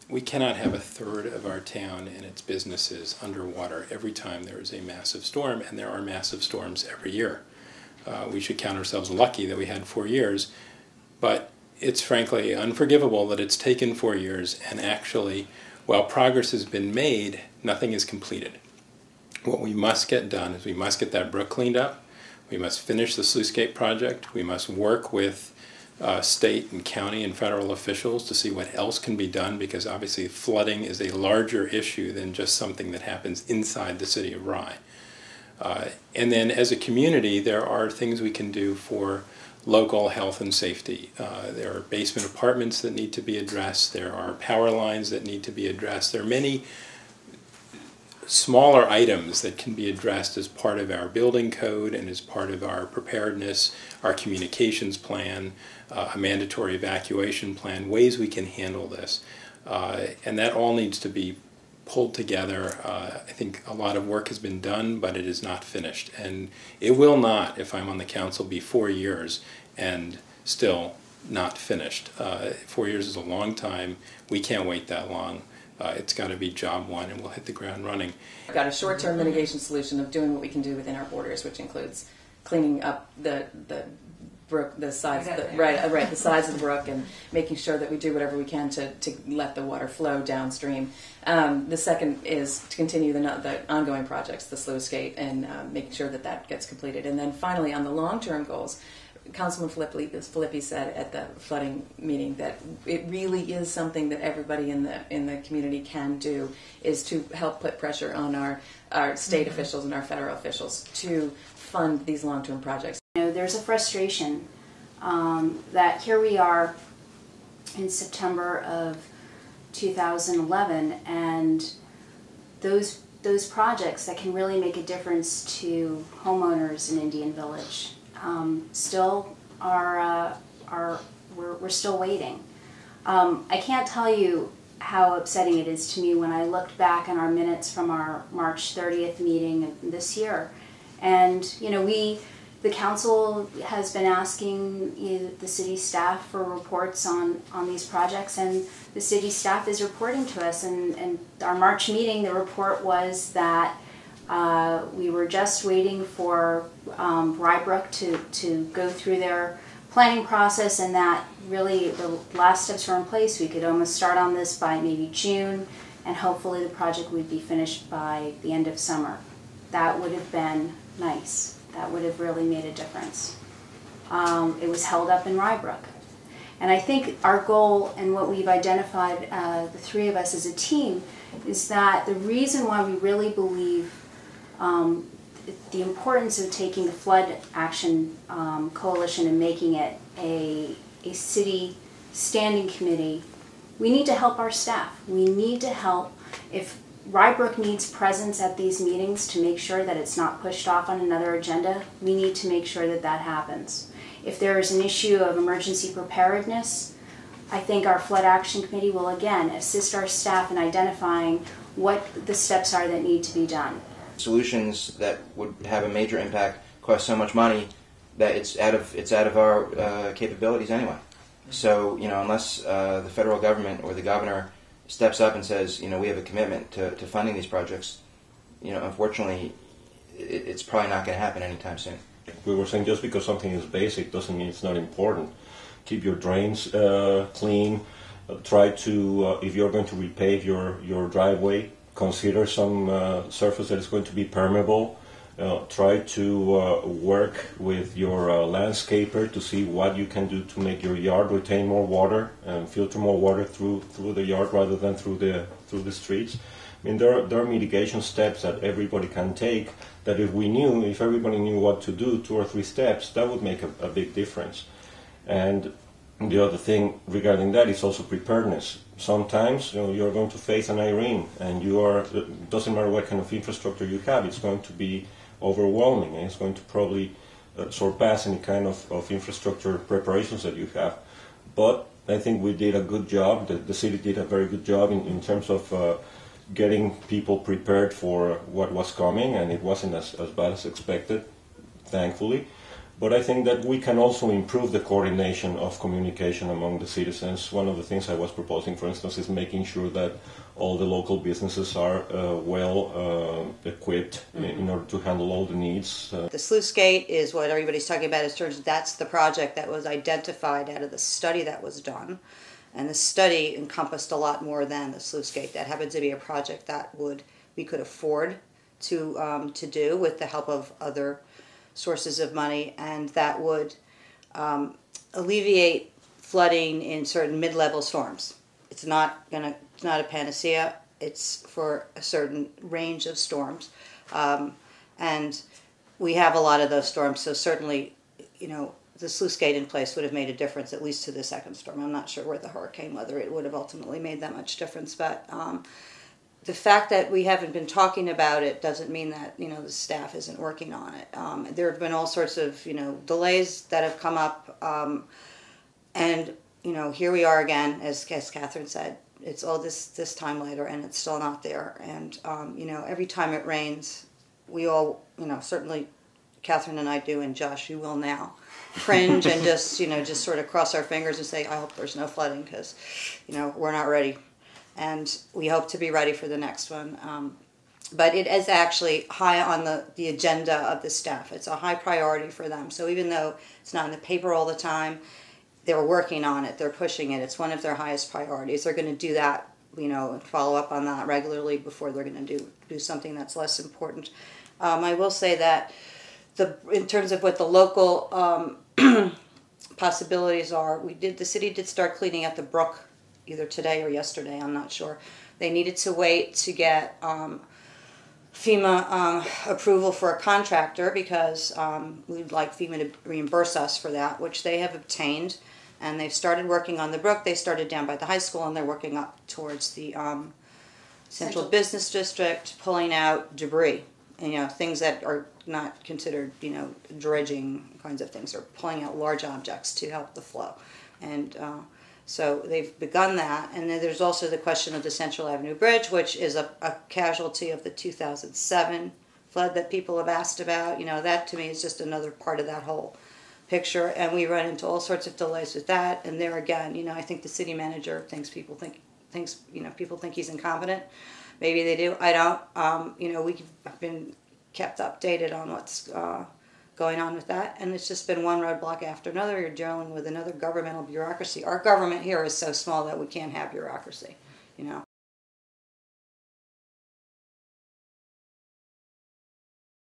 we cannot have a third of our town and its businesses underwater every time there is a massive storm, and there are massive storms every year. We should count ourselves lucky that we had 4 years, but it's frankly unforgivable that it's taken 4 years, and actually, while progress has been made, nothing is completed. What we must get done is we must get that brook cleaned up, we must finish the sluicegate project, we must work with state and county and federal officials to see what else can be done, because obviously flooding is a larger issue than just something that happens inside the city of Rye. And then as a community, there are things we can do for local health and safety. There are basement apartments that need to be addressed. There are power lines that need to be addressed. There are many smaller items that can be addressed as part of our building code and as part of our preparedness, our communications plan, a mandatory evacuation plan, ways we can handle this. And that all needs to be pulled together. I think a lot of work has been done, but it is not finished. And it will not, if I'm on the council, be 4 years and still not finished. 4 years is a long time. We can't wait that long. It's got to be job one, and we'll hit the ground running. We've got a short-term mitigation solution of doing what we can do within our borders, which includes cleaning up the brook, the sides, the sides of the brook, and making sure that we do whatever we can to let the water flow downstream. The second is to continue the ongoing projects, the sluicegate, and making sure that that gets completed. And then finally, on the long-term goals, Councilman Filippi said at the flooding meeting that it really is something that everybody in the community can do, is to help put pressure on our state officials and our federal officials to fund these long-term projects. You know, there's a frustration that here we are in September of 2011, and those projects that can really make a difference to homeowners in Indian Village still we're still waiting. I can't tell you how upsetting it is to me when I looked back on our minutes from our March 30th meeting this year, and you know, the council has been asking the city staff for reports on these projects, and the city staff is reporting to us. And our March meeting, the report was that we were just waiting for Rye to go through their planning process, and that really the last steps were in place. We could almost start on this by maybe June, and hopefully the project would be finished by the end of summer. That would have been nice. That would have really made a difference. It was held up in Rye. And I think our goal, and what we've identified, the three of us as a team, is that the reason why we really believe the importance of taking the Flood Action Coalition and making it a city standing committee, we need to help our staff. We need to help. If Rye needs presence at these meetings to make sure that it's not pushed off on another agenda, we need to make sure that that happens. If there is an issue of emergency preparedness, I think our Flood Action Committee will again assist our staff in identifying what the steps are that need to be done. Solutions that would have a major impact cost so much money that it's out of our capabilities anyway. So, you know, unless the federal government or the governor steps up and says, you know, we have a commitment to funding these projects, you know, unfortunately, it's probably not going to happen anytime soon. We were saying just because something is basic doesn't mean it's not important. Keep your drains clean. Try to, if you're going to repave your driveway, consider some surface that is going to be permeable. Try to work with your landscaper to see what you can do to make your yard retain more water and filter more water through the yard rather than through the streets. I mean, there are mitigation steps that everybody can take that if everybody knew what to do, 2 or 3 steps, that would make a big difference. And the other thing regarding that is also preparedness. Sometimes you're going to face an Irene, and it doesn't matter what kind of infrastructure you have, it's going to be overwhelming, and it's going to probably surpass any kind of infrastructure preparations that you have. But I think we did a good job, the city did a very good job in terms of getting people prepared for what was coming, and it wasn't as bad as expected, thankfully. But I think that we can also improve the coordination of communication among the citizens. One of the things I was proposing, for instance, is making sure that all the local businesses are well equipped in order to handle all the needs. The sluice gate is what everybody's talking about. That's the project that was identified out of the study that was done. And the study encompassed a lot more than the sluice gate. That happened to be a project that we could afford to do with the help of other sources of money, and that would alleviate flooding in certain mid-level storms. It's not a panacea. It's for a certain range of storms, and we have a lot of those storms. So certainly, the sluice gate in place would have made a difference, at least to the second storm. I'm not sure where the hurricane, whether it would have ultimately made that much difference, but the fact that we haven't been talking about it doesn't mean that the staff isn't working on it. There have been all sorts of delays that have come up, and here we are again, as Catherine said. It's all this time later, and it's still not there. And every time it rains, we all certainly Catherine and I do, and Josh, you will now, cringe and just sort of cross our fingers and say, I hope there's no flooding, because we're not ready. And we hope to be ready for the next one. But it is actually high on the agenda of the staff. It's a high priority for them. So even though it's not in the paper all the time, they're working on it. They're pushing it. It's one of their highest priorities. They're going to do that, and follow up on that regularly before they're going to do something that's less important. I will say that in terms of what the local possibilities are, the city did start cleaning up the brook either today or yesterday, I'm not sure. They needed to wait to get FEMA approval for a contractor, because we'd like FEMA to reimburse us for that, which they have obtained. And they've started working on the brook. They started down by the high school, and they're working up towards the Central Business District, pulling out debris. Things that are not considered, dredging kinds of things, or pulling out large objects to help the flow. And so they've begun that. And then there's also the question of the Central Avenue Bridge, which is a casualty of the 2007 flood that people have asked about. That to me is just another part of that whole picture. And we run into all sorts of delays with that. And there again, I think the city manager thinks people think he's incompetent. Maybe they do. I don't. We've been kept updated on what's going on with that, and it's just been one roadblock after another. You're dealing with another governmental bureaucracy. Our government here is so small that we can't have bureaucracy,